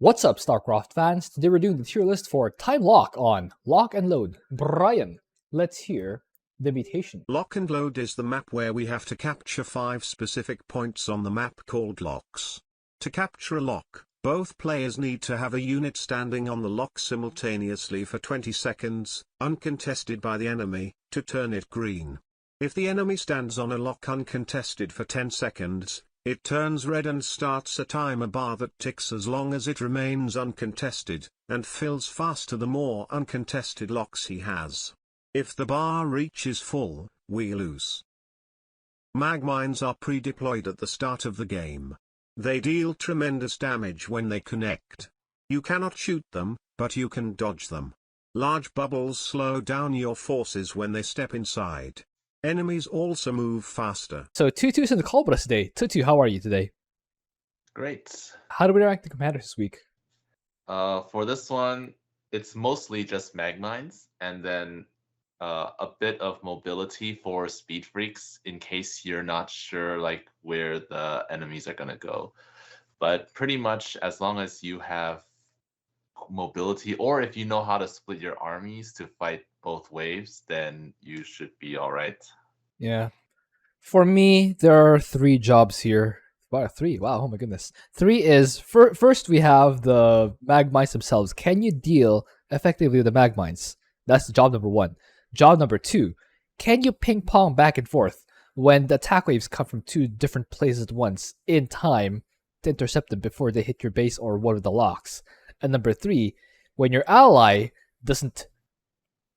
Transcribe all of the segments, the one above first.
What's up, Starcraft fans? Today we're doing the tier list for Time Lock on Lock and Load. Brian, let's hear the mutation. Lock and Load is the map where we have to capture 5 specific points on the map called locks. To capture a lock, both players need to have a unit standing on the lock simultaneously for 20 seconds, uncontested by the enemy, to turn it green. If the enemy stands on a lock uncontested for 10 seconds, it turns red and starts a timer bar that ticks as long as it remains uncontested, and fills faster the more uncontested locks he has. If the bar reaches full, we lose. Mag mines are pre-deployed at the start of the game. They deal tremendous damage when they connect. You cannot shoot them, but you can dodge them. Large bubbles slow down your forces when they step inside. Enemies also move faster. So Twotuu's in the call with us today. Twotuuu, how are you today? Great. How do we rank the commanders this week? For this one, it's mostly just mag mines, and then a bit of mobility for speed freaks in case you're not sure like where the enemies are gonna go. But pretty much as long as you have mobility, or if you know how to split your armies to fight both waves, then you should be all right. Yeah. For me, there are 3 jobs here. Wow, 3. Wow, oh my goodness. 3 is, first we have the mag mines themselves. Can you deal effectively with the mag mines? That's job number 1. Job number 2, can you ping pong back and forth when the attack waves come from 2 different places at once in time to intercept them before they hit your base or one of the locks? And number 3, when your ally doesn't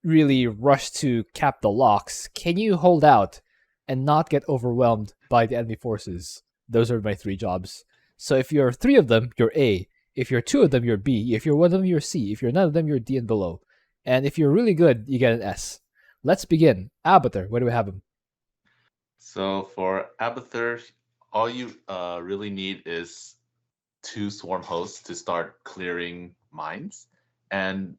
really rush to cap the locks, can you hold out and not get overwhelmed by the enemy forces? Those are my 3 jobs. So if you're 3 of them, you're A. If you're 2 of them, you're B. If you're 1 of them, you're C. If you're none of them, you're D and below. And if you're really good, you get an S. Let's begin. Abathur, where do we have him? So for Abathur, all you really need is 2 swarm hosts to start clearing mines. And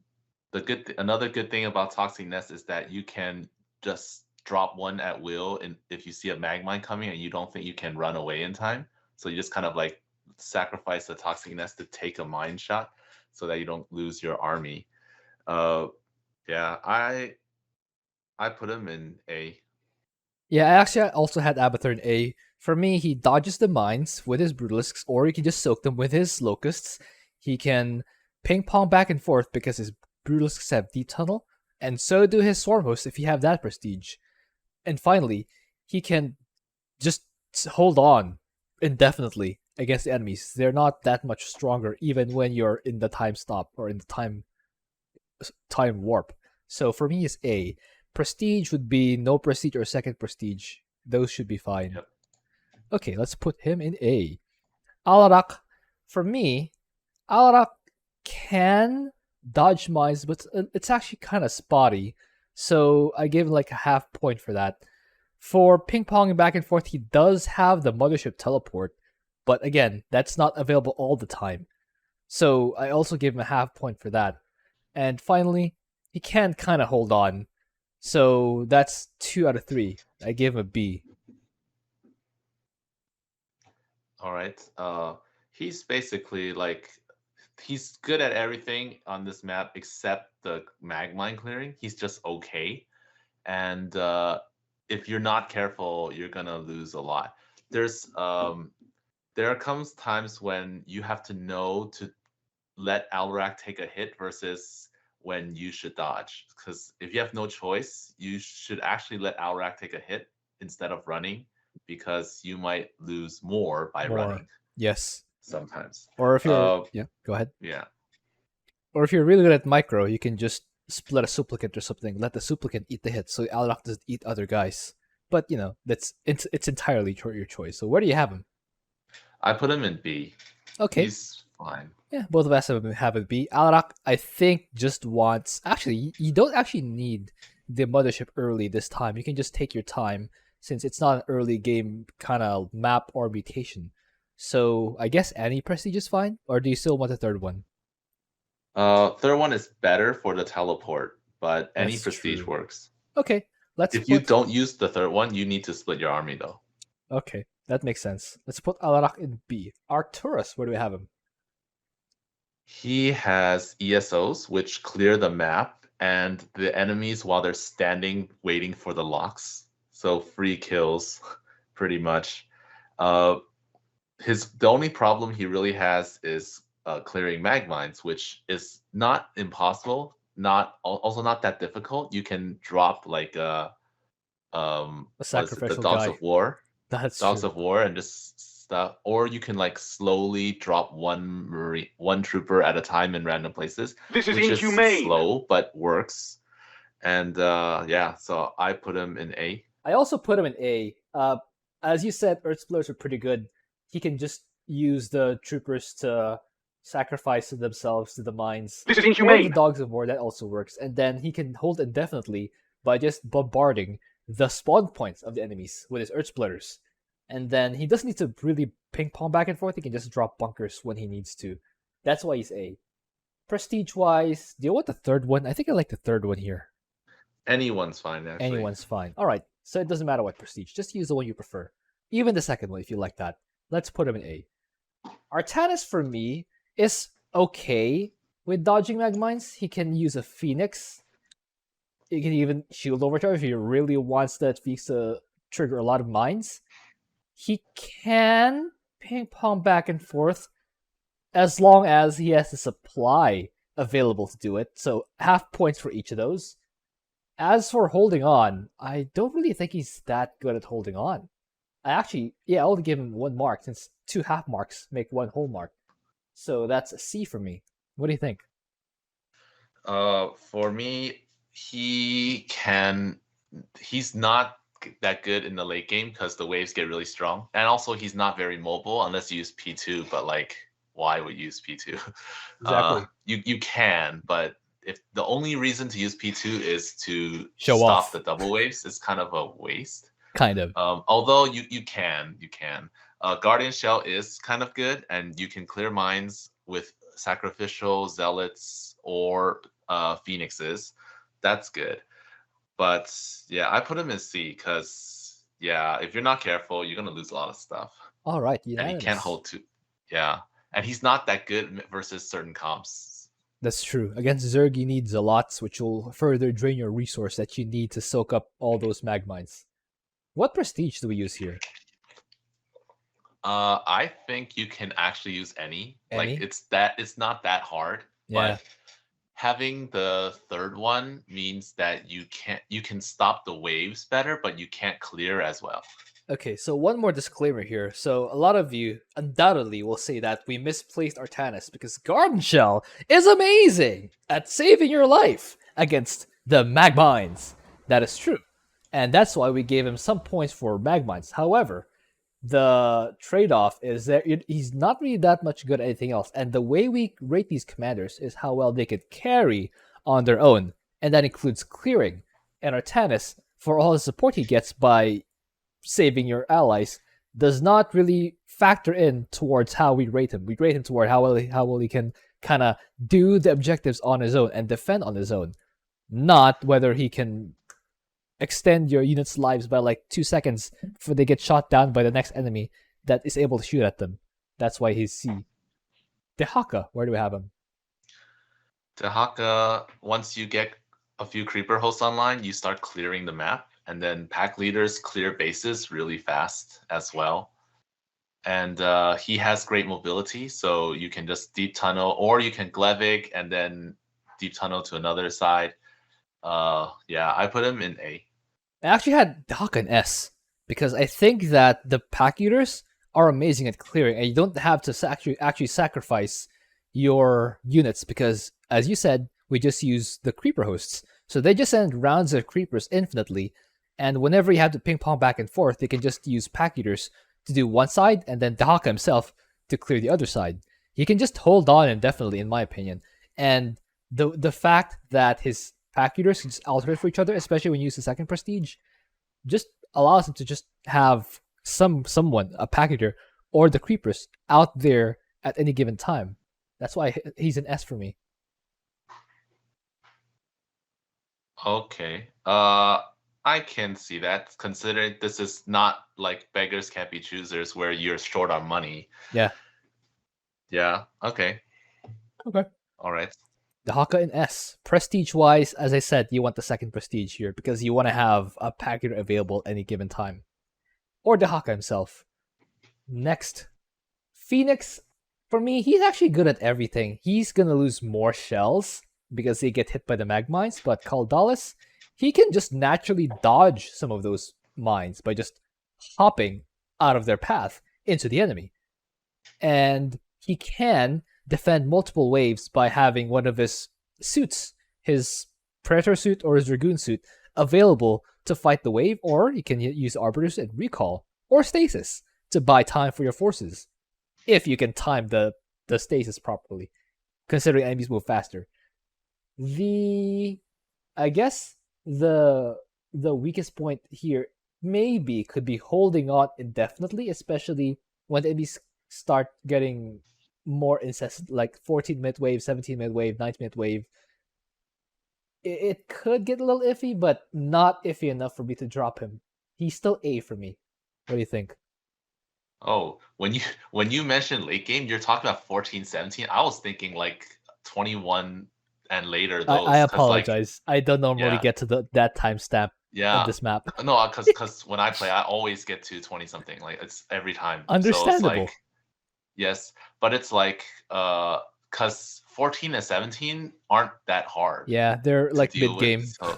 another good thing about Toxic Nest is that you can just drop one at will, and if you see a mag mine coming and you don't think you can run away in time, so you just kind of like sacrifice the Toxic Nest to take a mine shot so that you don't lose your army. Yeah, I put him in A. Yeah, I also had Abathur in A. For me, he dodges the mines with his Brutalisks, or he can just soak them with his Locusts. He can ping pong back and forth because his Brutalisks have Deep Tunnel, and so do his Swarm Hosts if you have that prestige. And finally, he can just hold on indefinitely against the enemies. They're not that much stronger even when you're in the time stop or in the time warp. So for me, it's A. Prestige would be no prestige or second prestige. Those should be fine. Yep. Okay, let's put him in A. Alarak, for me, Alarak can dodge mines, but it's actually kind of spotty. So I gave him like a half point for that. For ping-ponging back and forth, he does have the Mothership Teleport, but again, that's not available all the time. So I also gave him a half point for that. And finally, he can kind of hold on. So that's 2 out of 3. I gave him a B. All right. He's basically like, he's good at everything on this map except the mag mine clearing. He's just okay. And if you're not careful, you're gonna lose a lot. There comes times when you have to know to let Alarak take a hit versus when you should dodge. Because if you have no choice, you should actually let Alarak take a hit instead of running, because you might lose more by running. Yes. Sometimes. Or if you're yeah, go ahead. Yeah. Or if you're really good at micro, you can just split a supplicant or something, let the supplicant eat the hit so Alarak doesn't eat other guys. But you know, it's entirely your choice. So where do you have him? I put him in B. Okay. He's fine. Yeah, both of us have a B. Alarak, I think, just wants... Actually, you don't actually need the Mothership early this time. You can just take your time, since it's not an early game kind of map or mutation. So, I guess any prestige is fine? Or do you still want a third one? Third one is better for the teleport, but any That's prestige true. works. Okay, If you don't use the third one, you need to split your army, though. Okay, that makes sense. Let's put Alarak in B. Arcturus, where do we have him? He has ESOs, which clear the map and the enemies while they're standing waiting for the locks. So free kills, pretty much. Uh, the only problem he really has is clearing mag mines, which is not impossible, also not that difficult. You can drop like A what is it, the sacrificial Dogs guy. of War, That's Dogs true. of War, and just stuff. Or you can like slowly drop one trooper at a time in random places, This is which inhumane. is slow but works. And yeah, so I put him in A. I also put him in A. As you said, Earth Splitters are pretty good. He can just use the troopers to sacrifice themselves to the mines. This is Or the inhumane. Dogs of War, that also works. And then he can hold indefinitely by just bombarding the spawn points of the enemies with his Earth Splitters. And then he doesn't need to really ping pong back and forth. He can just drop bunkers when he needs to. That's why he's A. Prestige wise, do you want the third one? I think I like the third one here. Anyone's fine, actually. Anyone's fine. All right, so it doesn't matter what prestige. Just use the one you prefer. Even the second one, if you like that. Let's put him in A. Artanis, for me, is okay with dodging mag mines. He can use a Phoenix. He can even shield overcharge if he really wants that Phoenix to trigger a lot of mines. He can ping pong back and forth as long as he has the supply available to do it. So half points for each of those. As for holding on, I don't really think he's that good at holding on. I'll only give him 1 mark since 2 half marks make 1 whole mark. So that's a C for me. What do you think? For me, he's not that good in the late game because the waves get really strong, and also he's not very mobile unless you use P2. But like, why would you use P2? Exactly. You can, but if the only reason to use P2 is to Show stop off. the double waves, it's kind of a waste. Kind of. Although you can. Guardian Shell is kind of good, and you can clear mines with sacrificial zealots or phoenixes. That's good. But yeah, I put him in C because yeah, if you're not careful, you're gonna lose a lot of stuff. All right, And unanimous. he can't hold two. Yeah, and he's not that good versus certain comps. That's true. Against Zerg, you need Zealots, which will further drain your resource that you need to soak up all those mag mines. What prestige do we use here? I think you can actually use any. Any? Like it's not that hard. Yeah. But having the third one means that you can stop the waves better, but you can't clear as well. Okay, so one more disclaimer here. So a lot of you undoubtedly will say that we misplaced Artanis because Garden Shell is amazing at saving your life against the mag mines. That is true. And that's why we gave him some points for mag mines. However, the trade-off is that he's not really that much good at anything else. And the way we rate these commanders is how well they could carry on their own. And that includes clearing. And Artanis, for all the support he gets by saving your allies, does not really factor in towards how we rate him. We rate him toward how well he can kind of do the objectives on his own and defend on his own, not whether he can extend your unit's lives by like 2 seconds before they get shot down by the next enemy that is able to shoot at them. That's why he's C. Dehaka, where do we have him? Dehaka, once you get a few creeper hosts online, you start clearing the map, and then pack leaders clear bases really fast as well. And he has great mobility, so you can just deep tunnel, or you can Glevig and then deep tunnel to another side. Yeah, I put him in A. I actually had Dehaka in S because I think that the pack eaters are amazing at clearing, and you don't have to actually sacrifice your units because, as you said, we just use the creeper hosts. So they just send rounds of creepers infinitely, and whenever you have to ping pong back and forth, they can just use pack eaters to do one side, and then Dehaka himself to clear the other side. He can just hold on indefinitely, in my opinion. And the fact that his pack eaters can just alternate for each other, especially when you use the second prestige, just allows him to just have someone, a pack eater, or the creepers out there at any given time. That's why he's an S for me. Okay. I can see that, considering this is not like beggars can't be choosers where you're short on money. Yeah. Yeah, okay. Okay. All right. Dehaka in S. Prestige wise, as I said, you want the second prestige here because you want to have a packet available any given time. Or Dehaka himself. Next, Fenix. For me, he's actually good at everything. He's gonna lose more shells because they get hit by the mag mines, but Kaldalis, he can just naturally dodge some of those mines by just hopping out of their path into the enemy. And he can defend multiple waves by having one of his suits, his Predator suit or his Dragoon suit, available to fight the wave, or he can use Arcturus and Recall or Stasis to buy time for your forces, if you can time the stasis properly, considering enemies move faster. The I guess the weakest point here maybe could be holding on indefinitely, especially when enemies start getting more incessant, like 14-minute wave, 17-minute wave, 19-minute wave. It could get a little iffy, but not iffy enough for me to drop him. He's still A for me. What do you think? Oh, when you mentioned late game, you're talking about 14, 17. I was thinking like 21 and later I those, because like apologize. I don't normally yeah, get to that timestamp in yeah. this map. No, because when I play, I always get to 20 something. Like it's every time. So it's like Understandable. yes, but it's like because 14 and 17 aren't that hard Yeah, they're to like deal mid with. game. So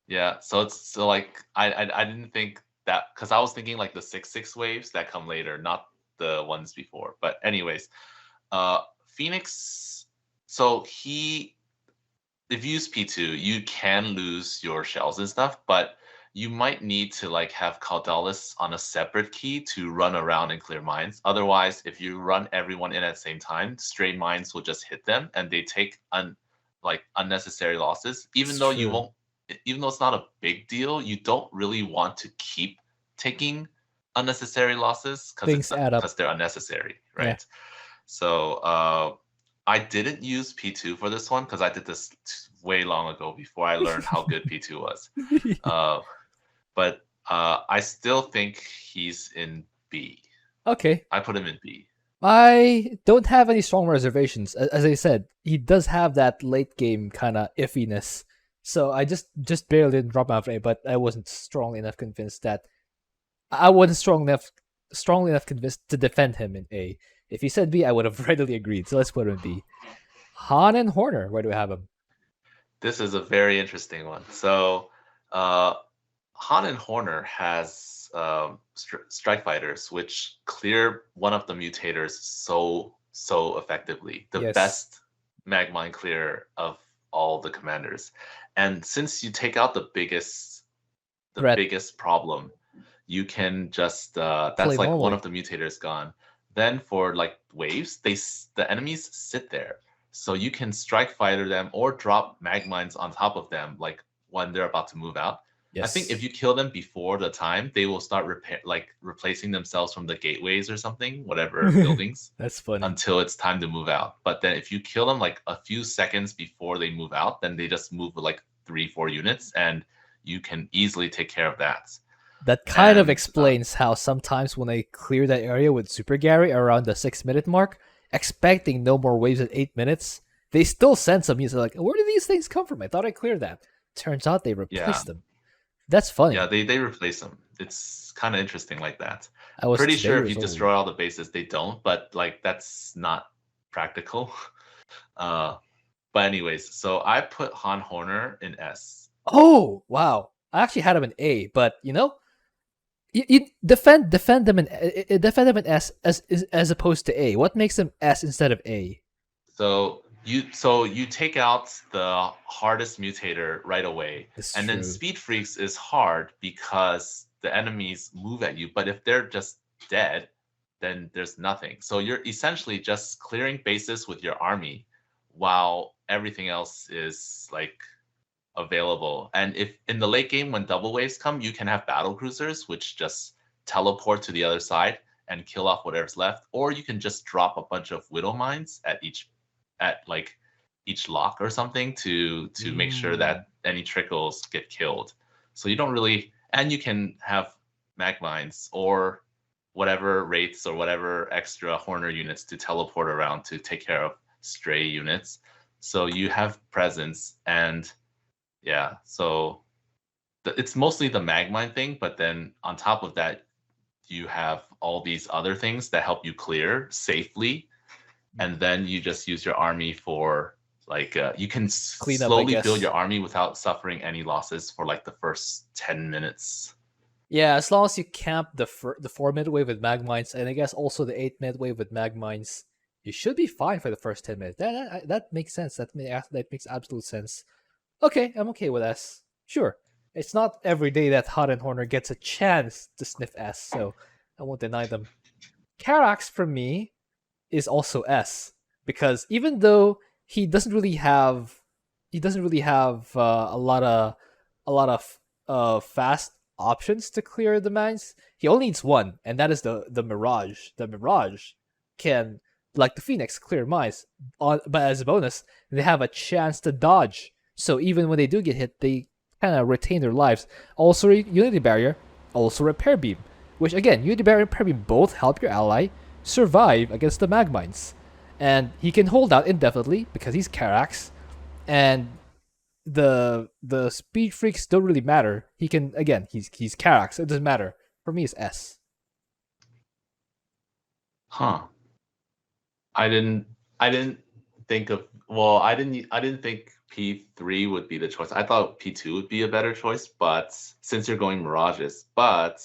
yeah, so it's so like I didn't think that, because I was thinking like the 6/6 waves that come later, not the ones before. But anyways, Phoenix. So if you use P2, you can lose your shells and stuff, but you might need to like have Caudalis on a separate key to run around and clear mines. Otherwise, if you run everyone in at the same time, stray mines will just hit them and they take like unnecessary losses. It's true. Even though it's not a big deal, you don't really want to keep taking unnecessary losses Things add up. because they're unnecessary, right? Yeah. So I didn't use P2 for this one because I did this way long ago before I learned how good P2 was. But I still think he's in B. Okay. I put him in B. I don't have any strong reservations. As I said, he does have that late game kind of iffiness. So I just barely didn't drop him out of A, but I wasn't strongly enough convinced that I wasn't strongly enough convinced to defend him in A. If he said B, I would have readily agreed. So let's put him in B. Han and Horner, where do we have him? This is a very interesting one. So Han and Horner has strike fighters which clear one of the mutators so effectively. The Yes. best Magmine clear of all the commanders. And since you take out the biggest Threat. problem, you can just that's Play like one normally. of the mutators gone. Then for like waves, the enemies sit there. So you can strike fighter them or drop magmines on top of them, like when they're about to move out. Yes. I think if you kill them before the time, they will start replacing themselves from the gateways or something, whatever buildings, That's funny. until it's time to move out. But then if you kill them like a few seconds before they move out, then they just move with like 3-4 units, and you can easily take care of that. That kind of And, explains how sometimes when I clear that area with Super Gary around the 6-minute mark, expecting no more waves at 8 minutes, they still send some music like, where did these things come from? I thought I cleared that. Turns out they replaced them. That's funny. Yeah, they replace them. It's kind of interesting like that. I was Pretty sure if years you old. destroy all the bases, they don't, but like that's not practical. But anyways, so I put Han Horner in S. Oh, wow. I actually had him in A, but you defend them in S as opposed to A. What makes them S instead of A? So you take out the hardest mutator right away, and then Speed Freaks is hard because the enemies move at you. But if they're just dead, then there's nothing. So you're essentially just clearing bases with your army, while everything else is like available. And if in the late game when double waves come, you can have battle cruisers which just teleport to the other side and kill off whatever's left, or you can just drop a bunch of widow mines at each lock or something to make sure that any trickles get killed. So you don't really, and you can have mag mines or whatever wraiths or whatever extra Horner units to teleport around to take care of stray units. So you have presence, and yeah, so it's mostly the Magmine thing, but then on top of that, you have all these other things that help you clear safely, and then you just use your army for like you can Clean up, I slowly build guess. your army without suffering any losses for like the first 10 minutes. Yeah, as long as you camp the 4-minute wave with Magmines, and I guess also the 8-minute wave with Magmines, you should be fine for the first 10 minutes. That makes sense. That makes absolute sense. Okay, I'm okay with S. Sure. It's not every day that Hot and Horner gets a chance to sniff S, so I won't deny them. Karax for me is also S, because even though he doesn't really have a lot of fast options to clear the mines. He only needs one, and that is the Mirage. The Mirage can, like the Phoenix, clear mines. But as a bonus, they have a chance to dodge. So even when they do get hit, they kind of retain their lives. Also, Unity Barrier, also Repair Beam, which again, Unity Barrier and Repair Beam both help your ally survive against the mag mines. And he can hold out indefinitely because he's Karax, and the speed freaks don't really matter. He can, again, he's Karax. It doesn't matter. For me, it's S. Huh. I didn't think of, well, I didn't think P3 would be the choice. I thought P2 would be a better choice, but since you're going Mirages, but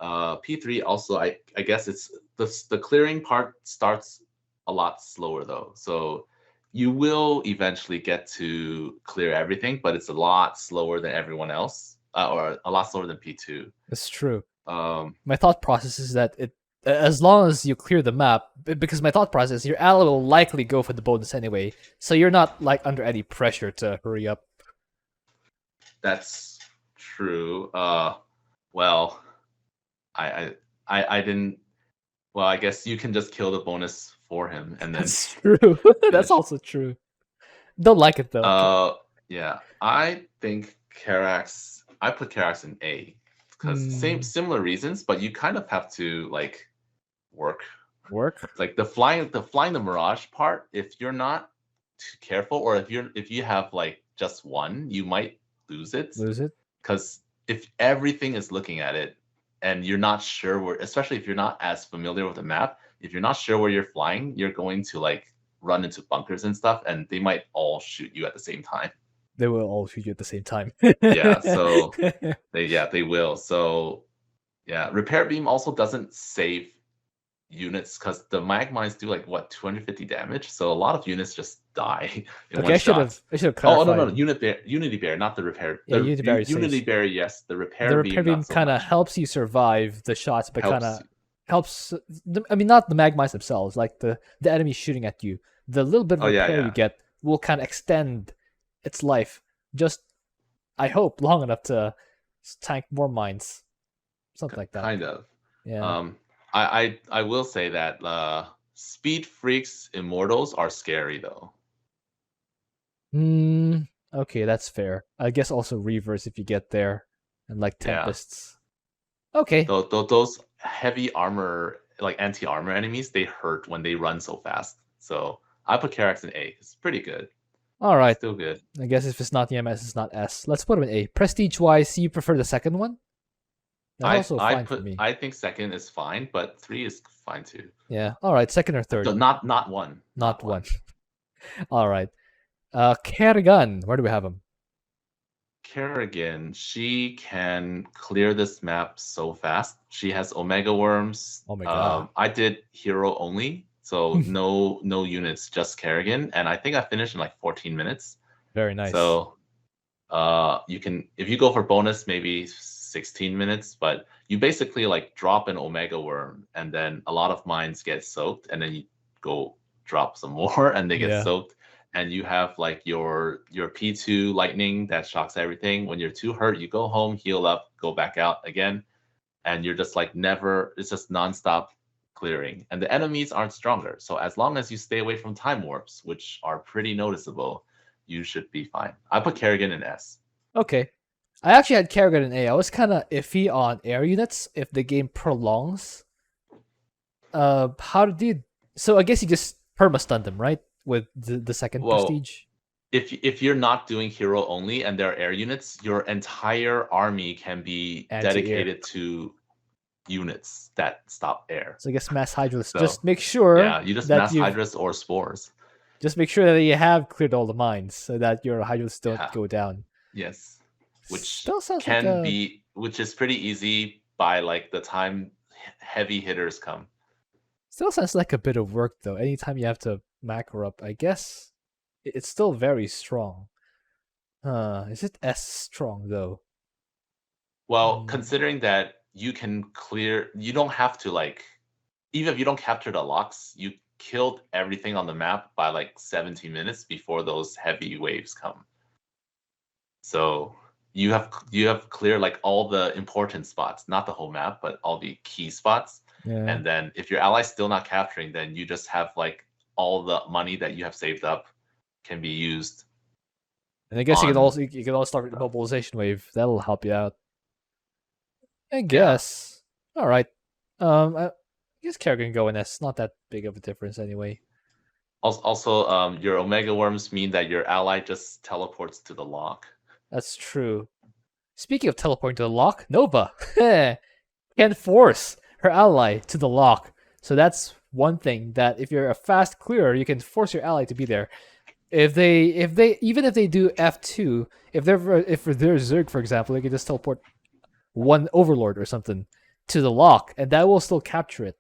P3 also, I guess it's the clearing part starts a lot slower though. So you will eventually get to clear everything, but it's a lot slower than everyone else, or a lot slower than P2. It's true. Um, My thought process is that as long as you clear the map, because my thought process, your ally will likely go for the bonus anyway, so you're not like under any pressure to hurry up. That's true. Well, I didn't. Well, I guess you can just kill the bonus for him, and then That's true. That's also true. Don't like it though. Yeah, I think Karax. I put Karax in A because similar reasons, but you kind of have to like work. Like the flying the Mirage part. If you're not too careful, or if you have like just one, you might lose it. Because if everything is looking at it, and you're not sure where, especially if you're not as familiar with the map, if you're not sure where you're flying, you're going to like run into bunkers and stuff, and they might all shoot you at the same time. They will all shoot you at the same time. Yeah, so they will. So yeah, Repair Beam also doesn't save units because the mag mines do like what 250 damage, so a lot of units just die in one shot. I should have clarified. Oh no, Unity Bear, not the Repair. Yeah, Unity Bear, yes. The Repair Beam kind of helps you survive the shots, but kind of helps. I mean, not the mag mines themselves, like the enemy shooting at you. The little bit of repair you get will kind of extend its life. Just, I hope, long enough to tank more mines, something like that. Kind of. Yeah. I will say that Speed Freaks Immortals are scary though. Okay, that's fair. I guess also Reavers if you get there, and like Tempests. Yeah. Okay. Those heavy armor, like anti-armor enemies, they hurt when they run so fast. So I put Karax in A. It's pretty good. All right. Still good. I guess if it's not EMS, it's not S. Let's put him in A. Prestige-wise, you prefer the second one? That's also fine for me. I think second is fine, but 3 is fine too. Yeah. All right. Second or third? So not one. Not one. All right. Kerrigan, where do we have him? Kerrigan, she can clear this map so fast. She has Omega Worms. Oh my god. I did hero only, so no units, just Kerrigan, and I think I finished in like 14 minutes. Very nice. So you can, if you go for bonus, maybe 16 minutes, but you basically like drop an Omega Worm, and then a lot of mines get soaked, and then you go drop some more and they get soaked, and you have like your P2 lightning that shocks everything. When you're too hurt, you go home, heal up, go back out again, and you're just like it's just nonstop clearing, and the enemies aren't stronger. So as long as you stay away from time warps, which are pretty noticeable, you should be fine. I put Kerrigan in S. Okay. I actually had Kerrigan in A. I was kind of iffy on air units if the game prolongs. How did you... So I guess you just perma-stun them, right? with the second Well, prestige. if you're not doing hero only and there are air units, your entire army can be Anti-air. dedicated to units that stop air. So I guess mass Hydras. So, just make sure yeah, you just that mass you Hydras or spores. just make sure that you have cleared all the mines so that your Hydras don't Yeah. go down. Yes, which Still sounds can like a, be, which is pretty easy by like the time heavy hitters come. still sounds like a bit of work though. Anytime you have to macro up, I guess it's still very strong. Is it S strong though? Well, considering that you can clear, you don't have to like, even if you don't capture the locks, you killed everything on the map by like 17 minutes before those heavy waves come. So you have cleared like all the important spots, not the whole map, but all the key spots. Yeah. And then if your ally's still not capturing, then you just have like all the money that you have saved up can be used. And I guess you can also start with the mobilization wave. That'll help you out. I guess. Yeah. All right. I guess Kerrigan can go in S. Not that big of a difference anyway. Also, your Omega Worms mean that your ally just teleports to the lock. That's true. Speaking of teleporting to the lock, Nova can force her ally to the lock. So that's one thing that if you're a fast clearer, you can force your ally to be there. If they even if they do F2, if they're Zerg, for example, they can just teleport one Overlord or something to the lock, and that will still capture it.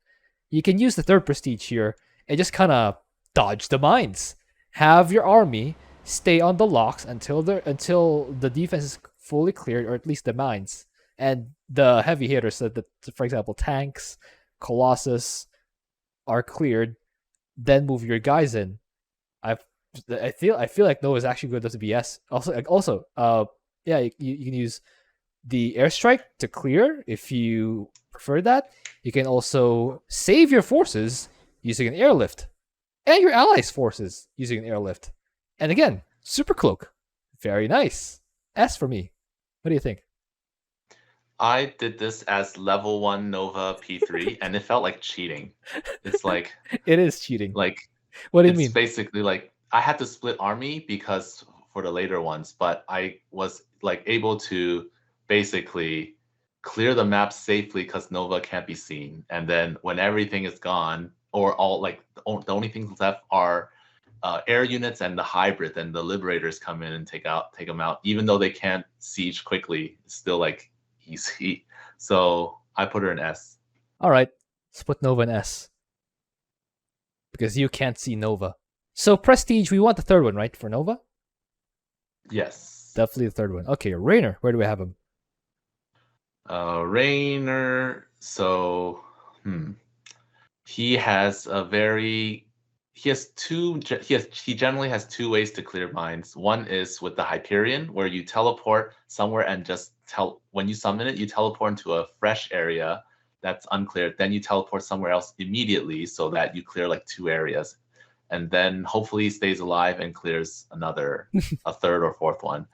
You can use the third prestige here and just kind of dodge the mines. Have your army stay on the locks until the defense is fully cleared, or at least the mines. And the heavy hitters, so that, for example, tanks, Colossus, are cleared. Then move your guys in. I feel like Noah is actually good enough to be S. Also, yeah, you can use the airstrike to clear if you prefer that. You can also save your forces using an airlift, and your allies' forces using an airlift. And again, super cloak, very nice. S for me. What do you think? I did this as level 1 Nova P3, and it felt like cheating. It's like it is cheating. Like, what do you mean? It's basically like I had to split army because for the later ones, but I was like able to basically clear the map safely because Nova can't be seen. And then when everything is gone, or all like the only things left are air units and the hybrid, and the liberators come in and take them out. Even though they can't siege quickly, it's still like easy. So I put her in S. All right, let's put Nova in S because you can't see Nova. So prestige, we want the third one, right, for Nova? Yes, definitely the third one. Okay, Raynor, where do we have him? Raynor. So, he has he generally has two ways to clear mines. One is with the Hyperion, where you teleport somewhere and just when you summon it, you teleport into a fresh area that's uncleared. Then you teleport somewhere else immediately so that you clear like 2 areas. And then hopefully he stays alive and clears a third or fourth one.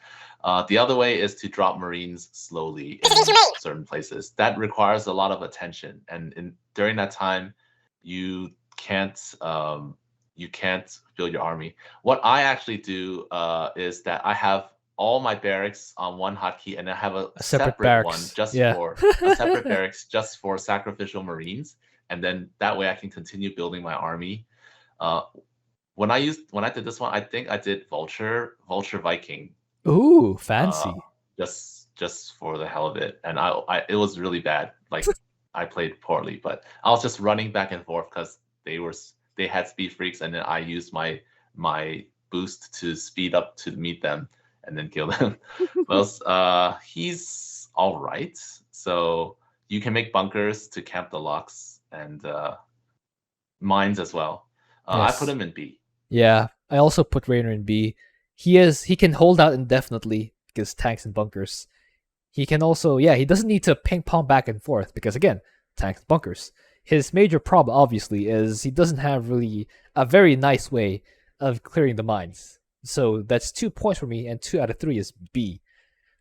The other way is to drop Marines slowly in certain places. That requires a lot of attention. And during that time, you can't build your army. What I actually do is that I have all my barracks on one hotkey, and I have a separate one for a separate barracks just for sacrificial Marines. And then that way I can continue building my army. When I did this one, I think I did Vulture Viking. Ooh, fancy. Just for the hell of it, and it was really bad. Like I played poorly, but I was just running back and forth because they had speed freaks, and then I used my boost to speed up to meet them and then kill them. Well, he's all right. So you can make bunkers to camp the locks and mines as well. Yes. I put him in B. Yeah, I also put Raynor in B. He can hold out indefinitely because tanks and bunkers. He can also, he doesn't need to ping pong back and forth because again, tanks and bunkers. His major problem, obviously, is he doesn't have really a very nice way of clearing the mines. So that's 2 points for me, and 2 out of 3 is B.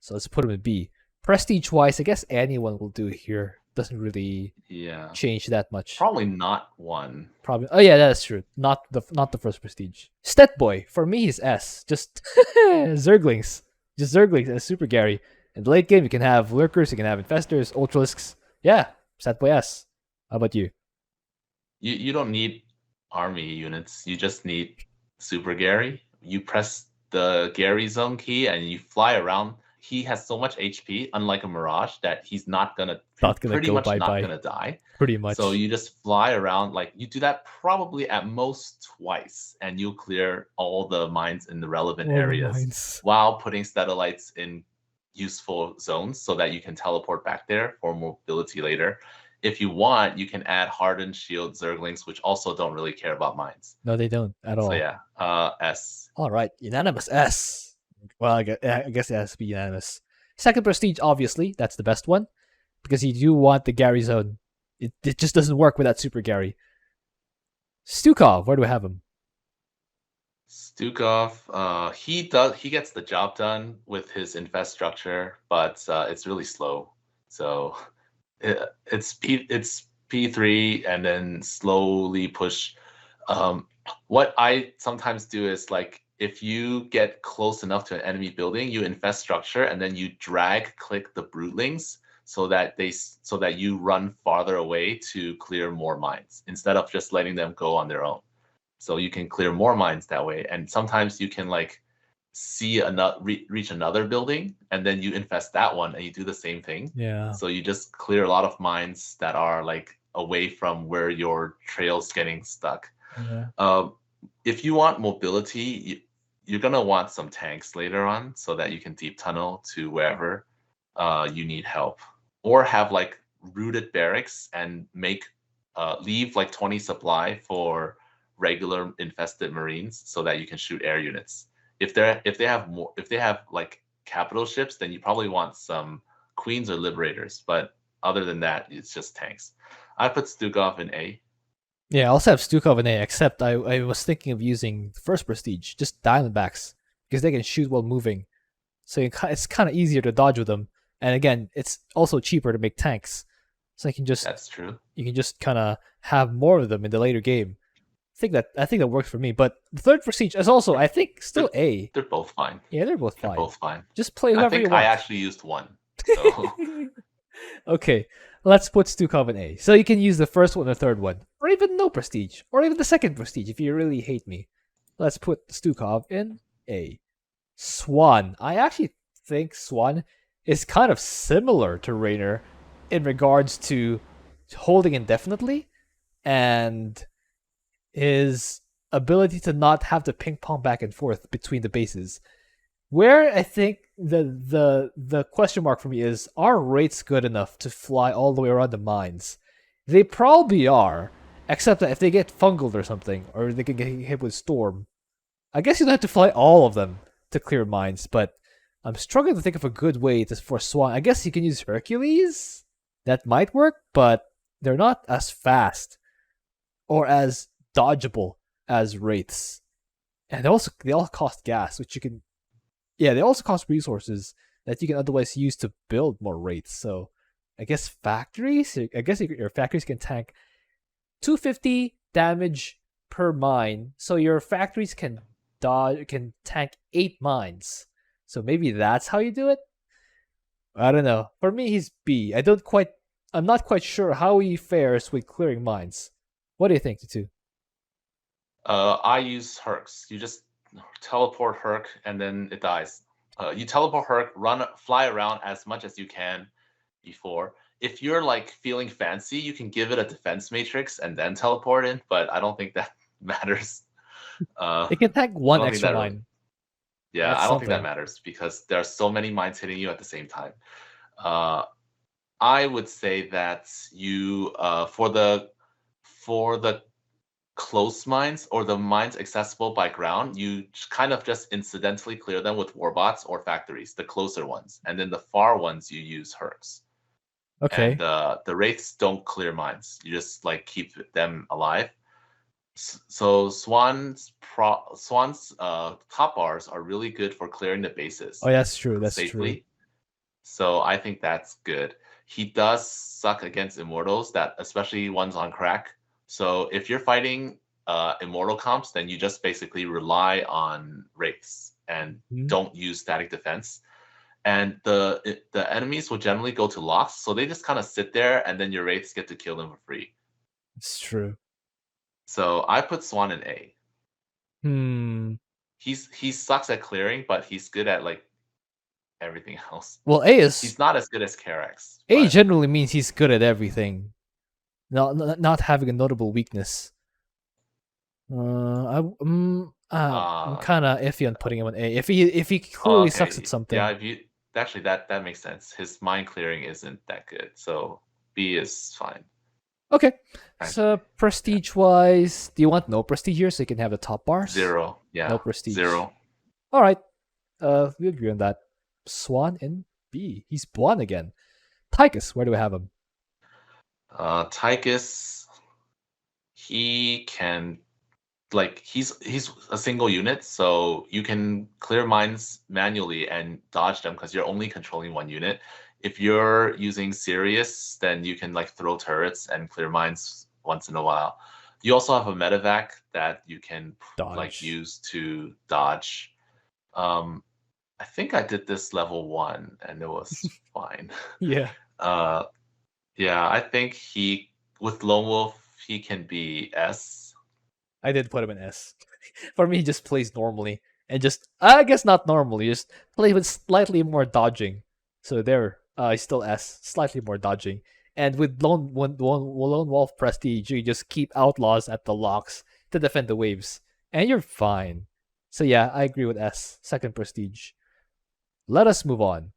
So let's put him in B. Prestige-wise, I guess anyone will do here. doesn't really Yeah. change that much. Probably not 1. Probably. Oh yeah, that's true. Not the first prestige. Stet boy for me he's S. Just Zerglings, just Zerglings and Super Gary. In the late game you can have lurkers, you can have infestors, ultralisks. Yeah, Stet boy S. How about you? You don't need army units. You just need Super Gary. You press the Gary Zone key and you fly around. He has so much HP, unlike a Mirage, that he's not gonna Not gonna pretty go much bye not bye. gonna die. Pretty much. So you just fly around, like you do that probably at most twice, and you'll clear all the mines in the relevant areas while putting satellites in useful zones so that you can teleport back there for mobility later. If you want, you can add hardened shield Zerglings, which also don't really care about mines. No, they don't at all. So yeah, S. All right, unanimous S. Well, I guess it has to be unanimous. Second prestige, obviously, that's the best one because you do want the Gary zone. It just doesn't work without Super Gary. Stukov, where do we have him? Stukov, he gets the job done with his infest structure, but it's really slow. So it's P3 and then slowly push. What I sometimes do is like if you get close enough to an enemy building, you infest structure and then you drag click the brootlings so that you run farther away to clear more mines instead of just letting them go on their own. So you can clear more mines that way, and sometimes you can like see reach another building and then you infest that one and you do the same thing. Yeah. So you just clear a lot of mines that are like away from where your trail's getting stuck. Yeah. If you want mobility, you're gonna want some tanks later on so that you can deep tunnel to wherever you need help, or have like rooted barracks and make leave like 20 supply for regular infested marines so that you can shoot air units. If they have like capital ships, then you probably want some queens or liberators. But other than that, it's just tanks. I put Stukov in A. Yeah, I also have Stukov in A, except I was thinking of using first prestige, just Diamondbacks, because they can shoot while moving. So it's kind of easier to dodge with them. And again, it's also cheaper to make tanks. So That's true. You can just kind of have more of them in the later game. I think that works for me. But the third prestige is also, I think, still A. They're both fine. Yeah, they're both fine. They're both fine. Just play whoever you want. I actually used one. So. Okay, let's put Stukov in A. So you can use the first one or third one, or even no prestige, or even the second prestige if you really hate me. Let's put Stukov in A. Swann. I actually think Swann is kind of similar to Raynor in regards to holding indefinitely and his ability to not have to ping pong back and forth between the bases. Where I think the question mark for me is, are rates good enough to fly all the way around the mines? They probably are, except that if they get fungled or something, or they can get hit with storm, I guess you don't have to fly all of them to clear mines, but I'm struggling to think of a good way for Swann. I guess you can use Hercules? That might work, but they're not as fast or as dodgeable as Wraiths. And they all cost gas, which you can... Yeah, they also cost resources that you can otherwise use to build more Wraiths. So I guess factories? I guess your factories can tank 250 damage per mine. So your factories can tank 8 mines. So maybe that's how you do it? I don't know. For me, he's B. I'm not quite sure how he fares with clearing mines. What do you think, Twotuuu? I use Hercs. You just teleport Herc and then it dies. You teleport Herc, fly around as much as you can before. If you're like feeling fancy, you can give it a defense matrix and then teleport in, but I don't think that matters. It can tank one extra mine. Yeah, I don't think that matters because there are so many mines hitting you at the same time. I would say that you for the close mines or the mines accessible by ground, you kind of just incidentally clear them with warbots or factories, the closer ones, and then the far ones you use Hercs. Okay. And the Wraiths don't clear mines; you just like keep them alive. So Swann's top bars are really good for clearing the bases. Oh, that's true. That's safely. true. So I think that's good. he does suck against immortals, that especially ones on crack. So if you're fighting immortal comps, then you just basically rely on wraiths and don't use static defense. And the enemies will generally go to locks, so they just kind of sit there, and then your wraiths get to kill them for free. It's true. So I put Swann in A. Hmm. He sucks at clearing, but he's good at like everything else. Well, A is He's not as good as Karax. A but generally means he's good at everything, not having a notable weakness. I'm kind of iffy on putting him on A. If he clearly sucks at something, Yeah, if you actually that makes sense. His mind clearing isn't that good, so B is fine. okay. So prestige wise, do you want no prestige here so you can have the top bars? 0. Yeah. No prestige. 0. All right. We agree on that. Swann in B. He's Swann again. Tychus, where do we have him? Tychus, he can, like, he's a single unit, so you can clear mines manually and dodge them because you're only controlling one unit. If you're using Sirius, then you can like throw turrets and clear mines once in a while. You also have a medevac that you can like use to dodge. I think I did this level 1 and it was fine. Yeah. Yeah, I think he with Lone Wolf he can be S. I did put him in S. For me, he just plays normally and just I guess not normally, just play with slightly more dodging. So there, he's still S, slightly more dodging. And with Lone Wolf Prestige, you just keep outlaws at the locks to defend the waves, and you're fine. So yeah, I agree with S. Second Prestige. Let us move on.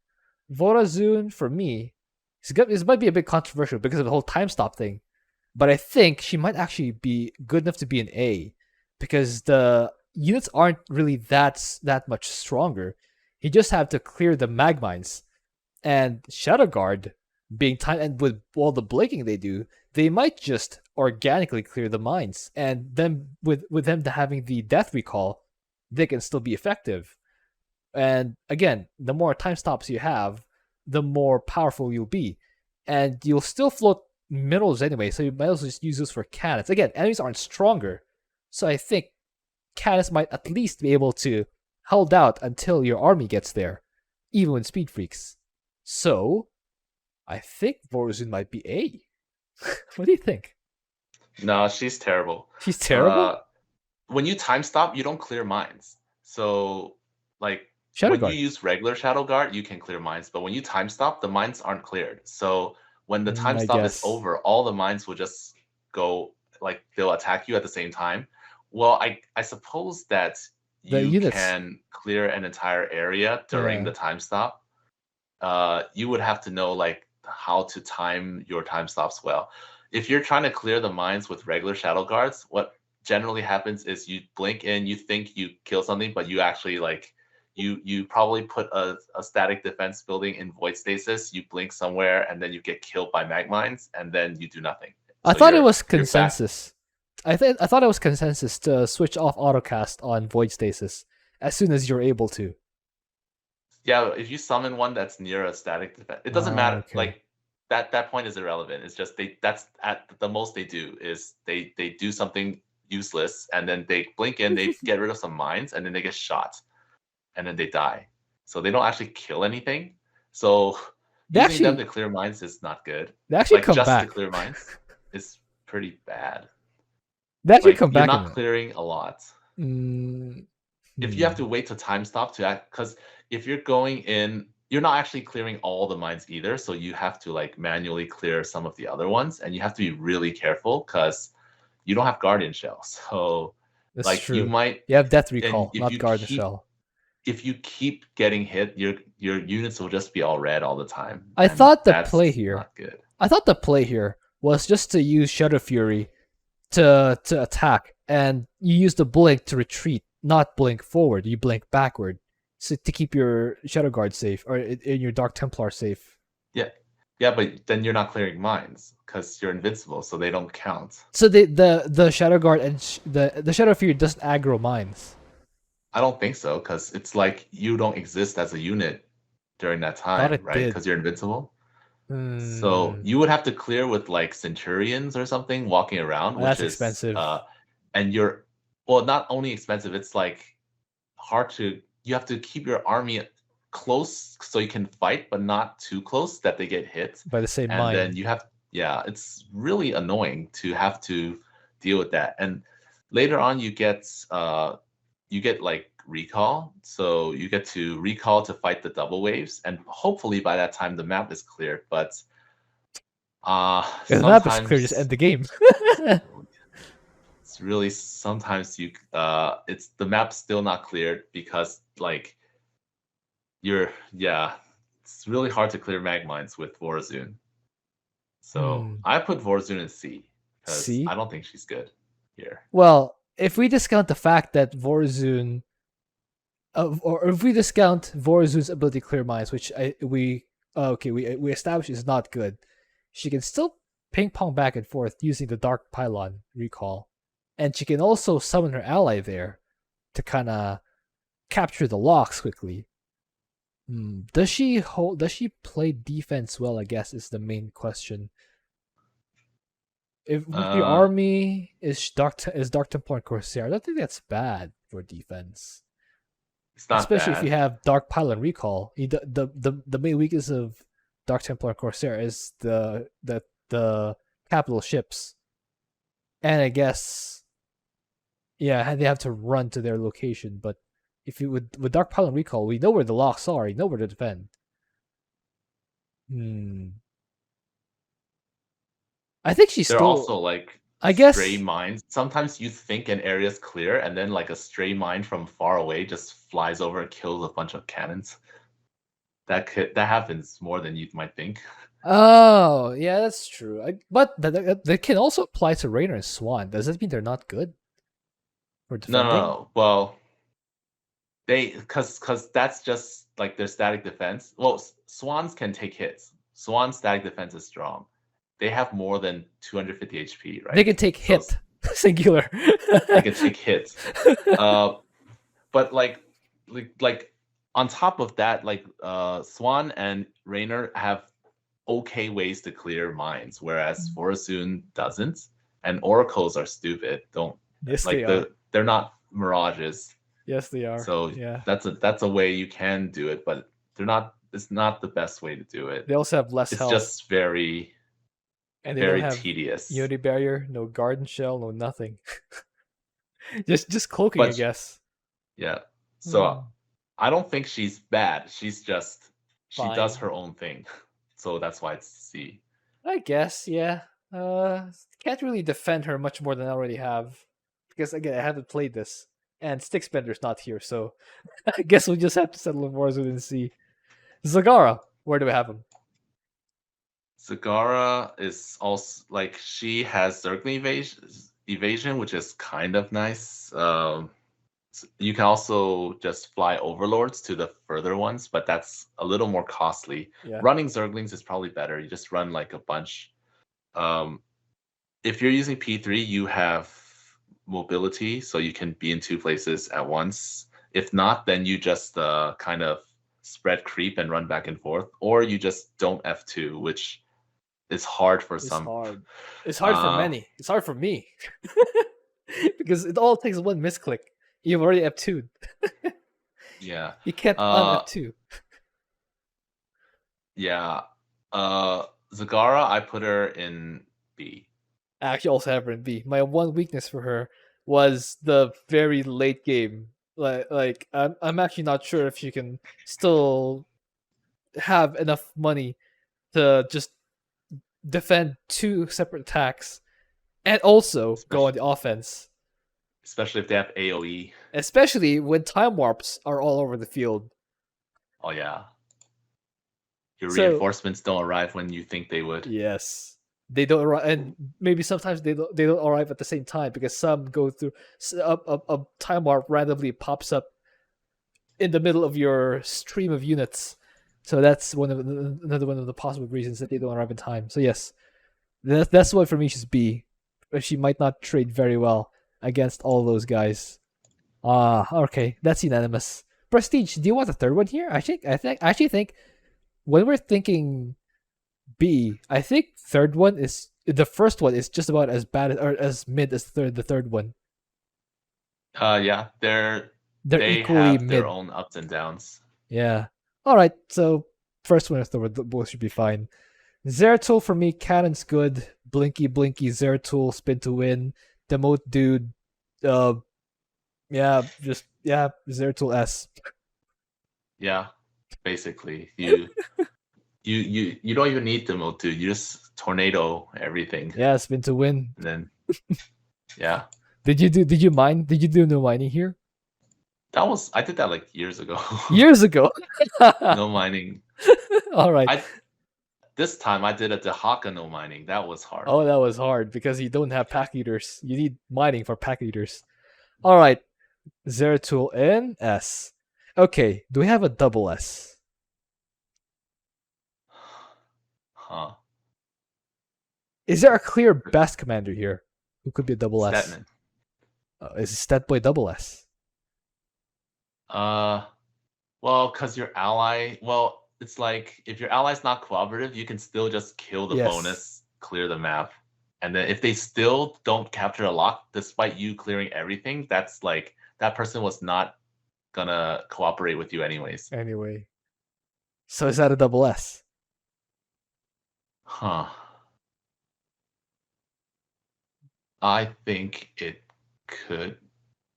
Vorazun, for me, this might be a bit controversial because of the whole time stop thing, but I think she might actually be good enough to be an A because the units aren't really that much stronger. You just have to clear the mag mines, and Shadow Guard being time and with all the blinking they do, they might just organically clear the mines, and then with them having the death recall, they can still be effective. And again, the more time stops you have, the more powerful you'll be. And you'll still float minerals anyway, so you might as well just use those for cannons. Again, enemies aren't stronger, so I think cannons might at least be able to hold out until your army gets there, even with speed freaks. So, I think Vorazun might be A. What do you think? No, she's terrible. She's terrible? When you time stop, you don't clear mines. So, like, Shadow when Guard. you use regular Shadow Guard, you can clear mines. But when you time stop, the mines aren't cleared. So, when the time stop is over, all the mines will just go, like, they'll attack you at the same time. Well, I suppose that you can clear an entire area during the time stop. You would have to know, like, how to time your time stops well. If you're trying to clear the mines with regular Shadow Guards, what generally happens is you blink in, you think you kill something, but you actually like you probably put a static defense building in void stasis, you blink somewhere, and then you get killed by mag mines, and then you do nothing. I thought it was consensus. I thought it was consensus to switch off autocast on void stasis as soon as you're able to. Yeah, if you summon one that's near a static defense, it doesn't matter. Okay. Like that point is irrelevant. It's just that's at the most they do is they do something useless, and then they blink in, they get rid of some mines, and then they get shot, and then they die. So they don't actually kill anything. So using them to clear mines is not good. They actually like, come just back. to clear mines is pretty bad. They actually come back. You're not clearing a lot. If you have to wait to time stop to act, because if you're going in, you're not actually clearing all the mines either. So you have to like manually clear some of the other ones, and you have to be really careful because you don't have Guardian Shell. So that's like true. You have Death Recall, not Guardian Shell. If you keep getting hit, your units will just be all red all the time. I thought the play here. Not good. I thought the play here was just to use Shadow Fury to attack, and you use the blink to retreat, not blink forward. You blink backward, so to keep your Shadow Guard safe or in your Dark Templar safe. Yeah, but then you're not clearing mines because you're invincible, so they don't count. So the Shadow Guard and the Shadow Fury doesn't aggro mines. I don't think so, because it's like you don't exist as a unit during that time, right? Because you're invincible. So Hmm. you would have to clear with like Centurions or something walking around, Well, which that's is expensive. and you're well, not only expensive, it's like hard to you have to keep your army close so you can fight, but not too close that they get hit. By the same And mine. then yeah, it's really annoying to have to deal with that. And later on, you get like recall, so you get to recall to fight the double waves, and hopefully by that time the map is clear. But If the map is clear, just sometimes end the game. it's really sometimes it's the map's still not cleared because like yeah, it's really hard to clear mag mines with Vorazun. So Hmm. I put Vorazun in C because I See? don't think she's good here. Well, if we discount the fact that Vorazun, or if we discount Vorazun's ability to clear mines, which we established is not good, she can still ping pong back and forth using the Dark Pylon recall, and she can also summon her ally there to kind of capture the locks quickly. Does she hold? Does she play defense well? I guess is the main question. If the Uh, army is Dark Templar and Corsair, I don't think that's bad for defense. it's not Especially if you bad. have Dark Pylon recall. The main weakness of Dark Templar and Corsair is the capital ships, and I guess yeah, they have to run to their location. But if you with Dark Pylon recall, we know where the locks are. We know where to defend. Hmm. I think she's They're still. also like I stray guess. mines. Sometimes you think an area's clear, and then like a stray mine from far away just flies over and kills a bunch of cannons. That happens more than you might think. Oh, yeah, that's true. But that can also apply to Raynor and Swann. Does that mean they're not good for No, no, defending? no. Well, they because that's just like their static defense. Well, swans can take hits. Swan's static defense is strong. They have more than 250 HP, They right? can take So hit singular. they can take hits. Uh, but like on top of that, like Swann and Raynor have okay ways to clear mines, whereas Vorazun doesn't. And oracles are stupid. Don't Yes, they like are. they're not mirages. Yes, they are. So Yeah. that's a way you can do it, but they're not. It's not the best way to do it. They also have less It's health, just very and they don't very have tedious. Unity barrier, no garden shell, no nothing. Just cloaking, I But guess. yeah, so Hmm. I don't think she's bad. She does Fine. her own thing, so that's why it's C. I guess, yeah. Can't really defend her much more than I already have. Because again, I haven't played this. And Sticksbender's not here, so I guess we'll just have to settle in Warzone and see. Zagara, where do we have him? Zagara is also like she has Zergling evasion, which is kind of nice. You can also just fly overlords to the further ones, but that's a little more costly. Yeah. Running Zerglings is probably better. You just run like a bunch. Um, if you're using P3, you have mobility, so you can be in two places at once. If not, then you just kind of spread creep and run back and forth, or you just don't F2, which is hard for It's some. hard. It's hard for Uh, many. It's hard for me. because it all takes one misclick. You've already F2'd. yeah. You can't Uh, un-F2. yeah. Zagara, I put her in B. I actually also have her in B. My one weakness for her was the very late game. Like I'm actually not sure if she can still have enough money to just defend two separate attacks and also go on Especially, the offense. especially if they have AoE. Especially when time warps are all over the field. Oh yeah. Your So reinforcements don't arrive when you think they would. yes, they don't arrive, and maybe sometimes they don't arrive at the same time because some go through a time warp randomly pops up in the middle of your stream of units. So that's another one of the possible reasons that they don't arrive in time. So yes, that's why for me she's B. She might not trade very well against all those guys. Okay, that's unanimous. Prestige, do you want a third one here? I actually think when we're thinking B. I think third one is the first one is just about as bad or as mid as the third one. Yeah, They're they equally have their mid. own ups and downs. Yeah. All right. So first one and third one both should be fine. Zeratul for me, cannon's good. Blinky Blinky Zeratul, spin to win. Demote dude. Uh, yeah, Zeratul S. Yeah, basically, you don't even need the mode, dude. You just tornado everything, Yeah, spin to win. and then yeah, Did you mine? Did you do no mining here? I did that like years ago. Years ago. No mining. All right. This time I did a Dehaka no mining. That was hard. Oh, that was hard because you don't have pack eaters. You need mining for pack eaters. All right. Zeratul and S. Okay, do we have a double S? Huh. Is there a clear best commander here who could be a double S? Stetmann. Is Stetboy double S? Well, because your ally, well, it's like if your ally's not cooperative, you can still just kill the Yes. bonus, clear the map. And then if they still don't capture a lock, despite you clearing everything, that's like that person was not gonna cooperate with you anyways. Anyway. So is that a double S? Huh. I think it could,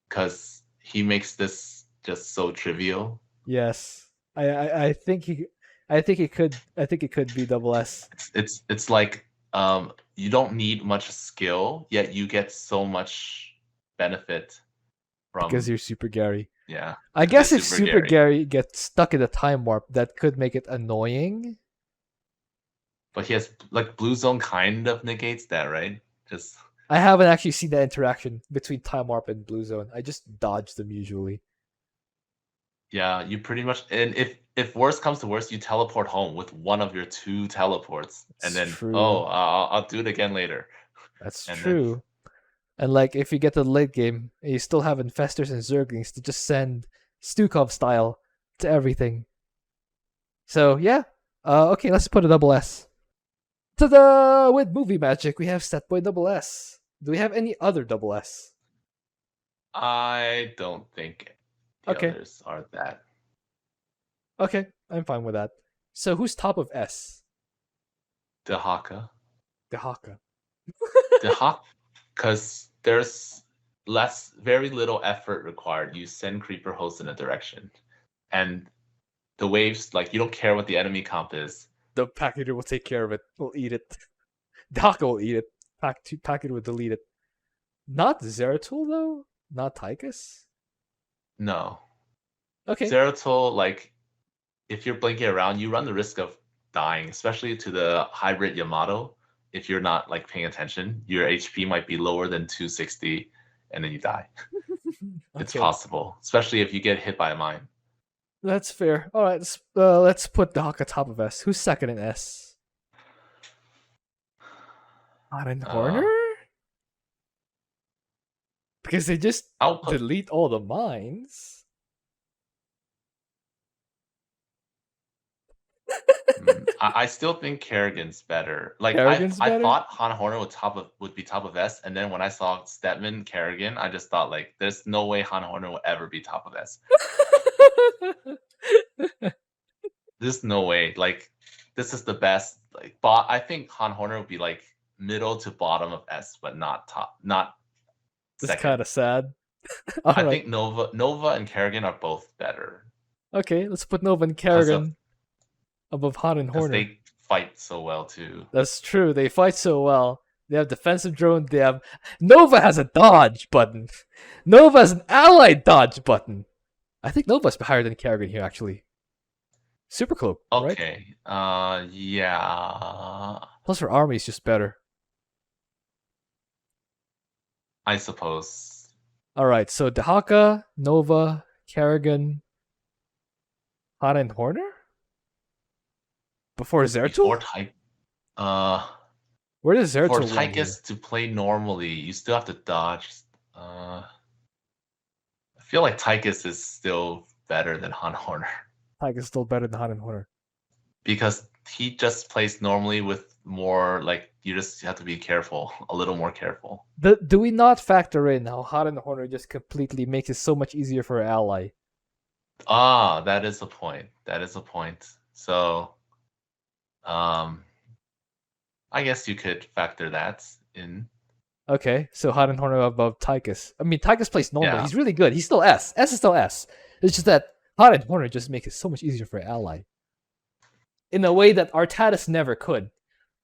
because he makes this just so trivial. Yes. I think it could be double S. It's like you don't need much skill, yet you get so much benefit from Because you're Super Gary. yeah. I guess if Super Super Gary. Gary gets stuck in a time warp, that could make it annoying. But he has like Blue Zone kind of negates that, right? Just I haven't actually seen that interaction between time warp and Blue Zone. I just dodge them usually. yeah, you pretty much, and if worst comes to worst, you teleport home with one of your 2 teleports, and then true. I'll do it again later. That's And true. And like if you get to the late game and you still have infestors and zerglings to just send Stukov style to everything. So yeah. Okay, let's put a double S. Ta-da! With movie magic, we have Stetboy double S. Do we have any other double S? I don't think the others are that. Okay, I'm fine with that. So who's top of S? Dehaka. Dehaka. Dehaka, because there's very little effort required. You send creeper hosts in a direction, and the waves, like you don't care what the enemy comp is. The packeter will take care of it. Will eat it. Dehaka will eat it. Packeter will delete it. Not Zeratul though. Not Tychus. No. Okay. Zeratul, like if you're blinking around, you run the risk of dying, especially to the hybrid Yamato. If you're not like paying attention, your HP might be lower than 260, and then you die. It's possible, especially if you get hit by a mine. That's fair. All right, let's put Dehaka top of S. Who's second in S? Auden Horner? Because they just delete all the mines. I still think Kerrigan's better. Like I thought Han Horner would be top of S, and then when I saw Stetmann Kerrigan, I just thought like, there's no way Han Horner will ever be top of S. There's no way. Like this is the best. Like, I think Han Horner would be like middle to bottom of S, but not top. Not. It's kind of sad. I think Nova and Kerrigan are both better. Okay, let's put Nova and Kerrigan above Han and Horner. They fight so well too. That's true. They fight so well. They have defensive drone. They have Nova has a dodge button. Nova has an allied dodge button. I think Nova's higher than Kerrigan here actually. Super cloak. Okay. Right? Yeah. Plus her army is just better. I suppose. All right. So Dehaka, Nova, Kerrigan, Han and Horner. Before Zeratul? Where does Zeratul for Tychus to play normally, you still have to dodge. I feel like Tychus is still better than Han Horner. Tychus is still better than Han and Horner. because he just plays normally with more like you just have to be careful, a little more careful. Do we not factor in how Hot and Horner just completely makes it so much easier for an ally? Ah, that is a point. That is a point. So, I guess you could factor that in. Okay, so Hot and Horner above Tychus. I mean, Tychus plays normal. Yeah. He's really good. He's still S. S is still S. It's just that Hot and Horner just makes it so much easier for an ally. In a way that Artanis never could.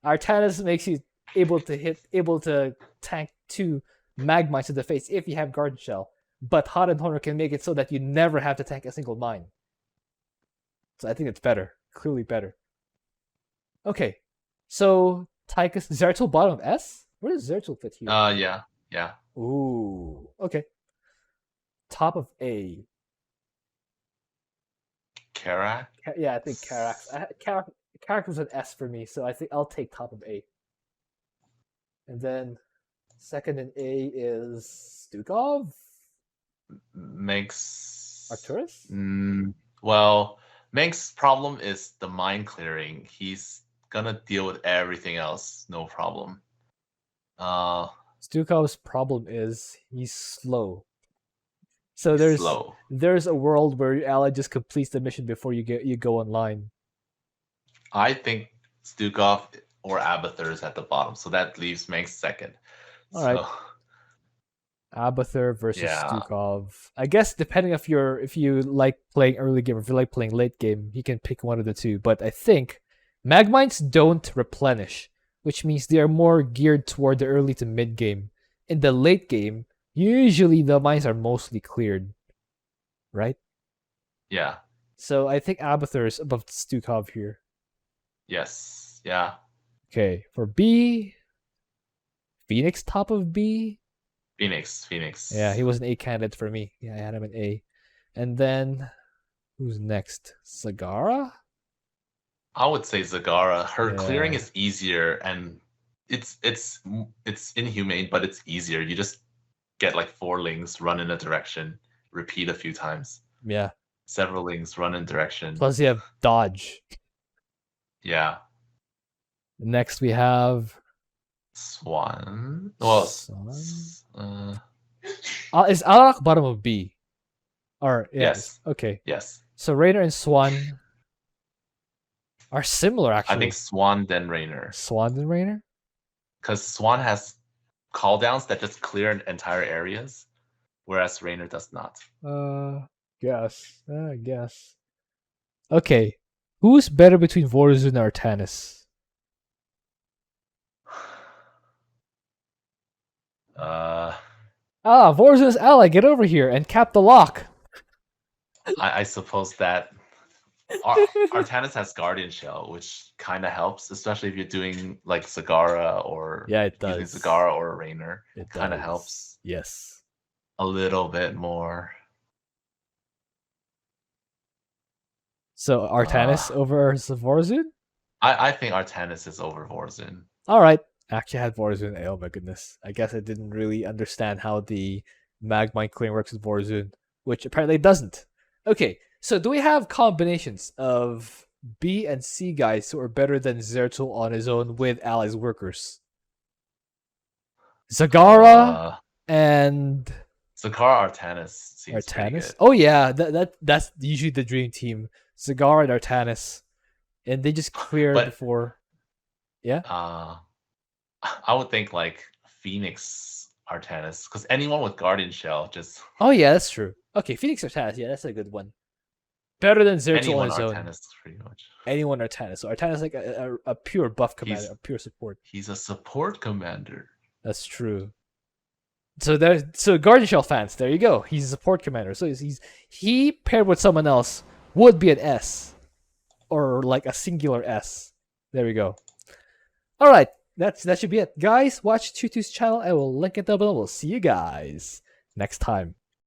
Artanis makes you able to tank 2 Mag-Mites to the face if you have Garden Shell. But Hot and Horner can make it so that you never have to tank a single mine. So I think it's better. Clearly better. Okay. So Tychus, Zeratul bottom of S? Where does Zeratul fit here? Yeah. Ooh. Okay. Top of A. Karax? Yeah, I think Karax. Karax was an S for me, so I think I'll take top of A. And then second in A is Stukov? Makes Arcturus? Well, Meg's problem is the mine clearing. He's gonna deal with everything else, no problem. Stukov's problem is he's slow. So slow. there's a world where your ally just completes the mission before you go online. I think Stukov or Abathur is at the bottom, so that leaves Meg second. All right. Abathur versus Stukov. I guess depending if you like playing early game or if you like playing late game, you can pick one of the two. But I think Mag-Mites don't replenish, which means they are more geared toward the early to mid game. In the late game, usually the mines are mostly cleared, right? Yeah. So I think Abathur is above Stukov here. Yes. Yeah. Okay, for B, Fenix top of B. Fenix. Yeah, he was an A candidate for me. Yeah, I had him an A. And then who's next? Zagara? I would say Zagara. Her clearing is easier, and it's inhumane, but it's easier. You just get like 4 links, run in a direction, repeat a few times. Yeah. Several links, run in direction. Plus you have dodge. Yeah. Next we have Swann. Well, Swann? Is Alarak bottom of B? Or yes. Okay. Yes. So Raynor and Swann are similar, actually. I think Swann then Raynor. Swann then Raynor? Because Swann has cooldowns that just clear entire areas, whereas Raynor does not. I guess. Okay. Who's better between Vorazun and Artanis? Vorazun's ally, get over here and cap the lock. I suppose that Artanis has Guardian Shell, which kind of helps, especially if you're doing like Zagara or it does. Using Zagara or Raynor. It kind of helps. Yes. A little bit more. So Artanis over Vorazun? I think Artanis is over Vorazun. All right. Actually, I had Vorazun. Oh my goodness. I guess I didn't really understand how the Mag-Mite clearing works with Vorazun, which apparently it doesn't. Okay, so do we have combinations of B and C guys who are better than Zeratul on his own with allies workers? Zagara and Zagara Artanis seems pretty good. Oh yeah, that's usually the dream team. Zagara and Artanis, and they just clear before. Yeah. I would think like Fenix Artanis, because anyone with Guardian Shell just. Oh yeah, that's true. Okay, Fenix Artanis, yeah, that's a good one. Better than Zeratul on his own. Artanis, pretty much. Anyone Artanis. So Artanis is like a pure buff commander, a pure support. He's a support commander. That's true. So Guardian Shell fans, there you go. He's a support commander. So he paired with someone else would be an S, or like a singular S. There we go. All right, that should be it, guys. Watch Twotuu's channel. I will link it down below. We'll see you guys next time.